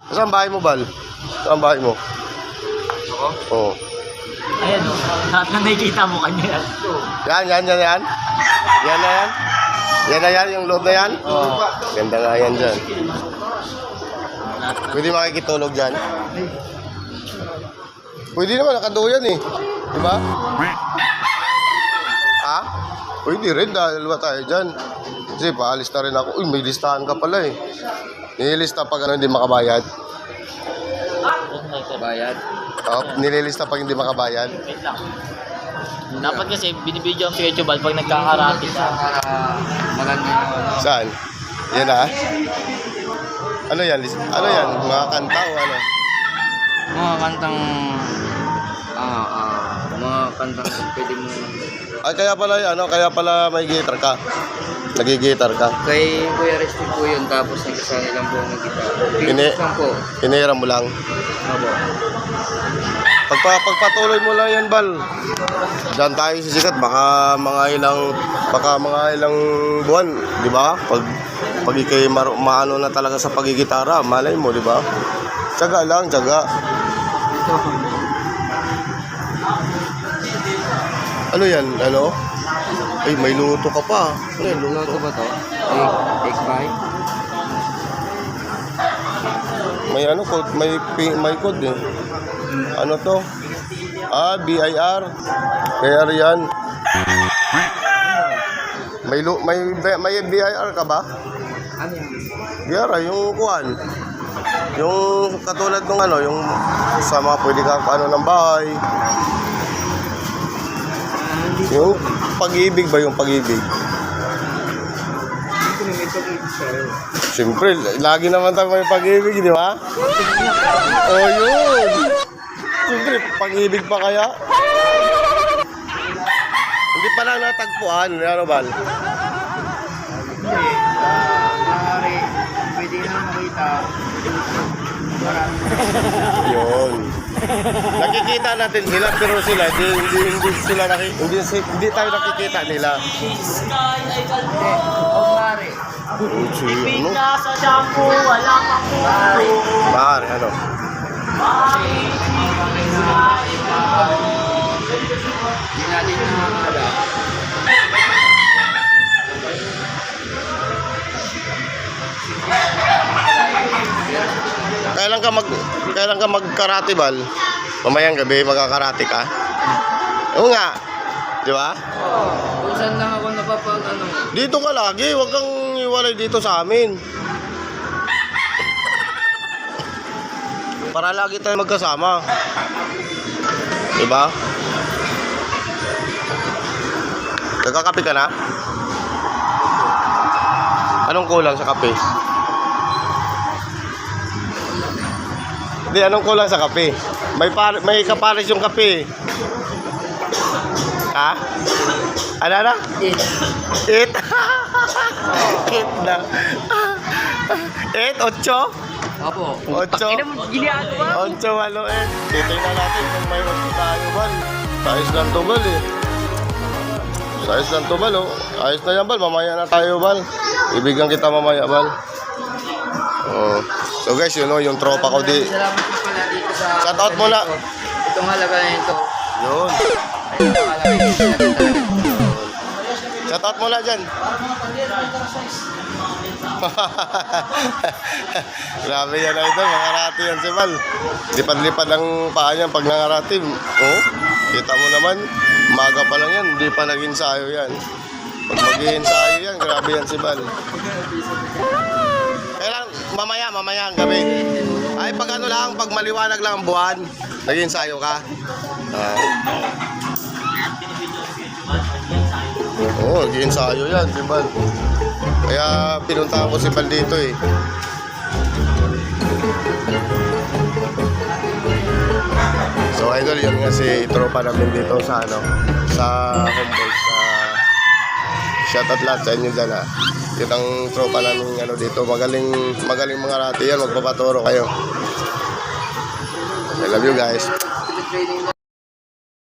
Saan bahay mo, Bal? Saan bahay mo? Ako? Oo. Ayan o. Lahat na nakikita mo kanya. Yan. Yan na yan. Yan na yan, yung load na yan. Oo. Ganda nga yan dyan. Pwede makikitulog dyan. Pwede naman, nakaduyan eh. Diba? Ha? Pwede rin, dalawa tayo dyan. Kasi paalis na rin ako. Uy, may listahan ka pala eh. Nililista pag ano, hindi makabayad. Bayad. Oh, nililista pag hindi makabayad. Wait lang. Dapat kasi binibidyo ang si Echobal pag nagkakarati siya. Maganda yun. Saan? Yan ah. Ano yan? Ano yan? Mga kanta o ano? Mga kantang... mga kantang pwede mo... Ay, kaya pala may guitar ka. Nagigitar ka. Kay Kuya Resty po yun, tapos nagkasali lang po ng gitara. Pinitis lang po. Hiniram mo lang. Opo. Pagpatuloy mo lang yan, Bal. Diyan tayo sisikat. Baka mga ilang buwan, di ba? Pag ikay maano na talaga sa pagigitara, malay mo, di ba? Tiyaga lang, tiyaga. Ano yan? Ano? Ay, may luto ka pa. Ano yan? Luto ba to? Egg pie? May ano code, may code eh. Ano to? BIR. BIR yan. May BIR ka ba? Ano yan? BIR, yung kuan. Yung katulad ng ano, yung sa mga pwede ka ano ng bahay. Yung pag-ibig ba yung pag-ibig? Siyempre, lagi naman tayo may pag-ibig, di ba? Oh, yun! Siyempre, pag-ibig pa kaya? Hindi pa lang natagpuan, ano ba? Pwede na makita. Yun. Nakikita natin sila pero sila hindi tayo nakikita nila. Ipig na sa shampoo, wala pang kulo. Pare, ano? Hindi natin nakakala. Kailan ka mag-karate, Bal? Mamayang gabi magkakarate ka? Oo nga. Di ba? Kung saan lang ako napapag ano. Dito ka lagi, huwag kang iwalay dito sa amin. Para lagi tayo magkasama. Di ba? Nagkakape ka na? Anong kulang sa kape? Hindi, anong kulang sa kape? May kapares yung kape. Ha? Ano na? Eat. Eat na. 8, 8? Opo. 8? 8, walo, 8. Titignan natin kung may wag tayo, Bal. Size lang to, Bal eh. Size lang to, Bal, oh. Ayos na yan, Bal. Mamaya na tayo, Bal. Ibigyan kita mamaya, Bal. Oh. So guys, yun know, yung tropa ko di. Salamat po pala dito sa... Shout out muna. Itong halaga na ito. Yun. Itong halaga na ito. Shout out muna dyan. Grabe yan na ito, mga karate yan si Bal. Lipad-lipad ang paa niyan pag nangarate. Oh, kita mo naman, maga pa lang yan, hindi pa nag-ensayo yan. Pag mag-ensayo yan, grabe yan si Bal. Kailan, mamaya ang gabi. Ay, pag ano lang, pag maliwanag lang ang buwan, nag-ensayo ka. Oo, nag-ensayo yan si Bal. Kaya pinuntahan ko si Bal dito eh. So idol, yun nga si tropa namin dito sa ano, sa Humboldt. Shoutout lahat sa inyo dyan ha. Yun ang tropa namin ano dito. Magaling mga rati yan, magpapaturo kayo. I love you guys.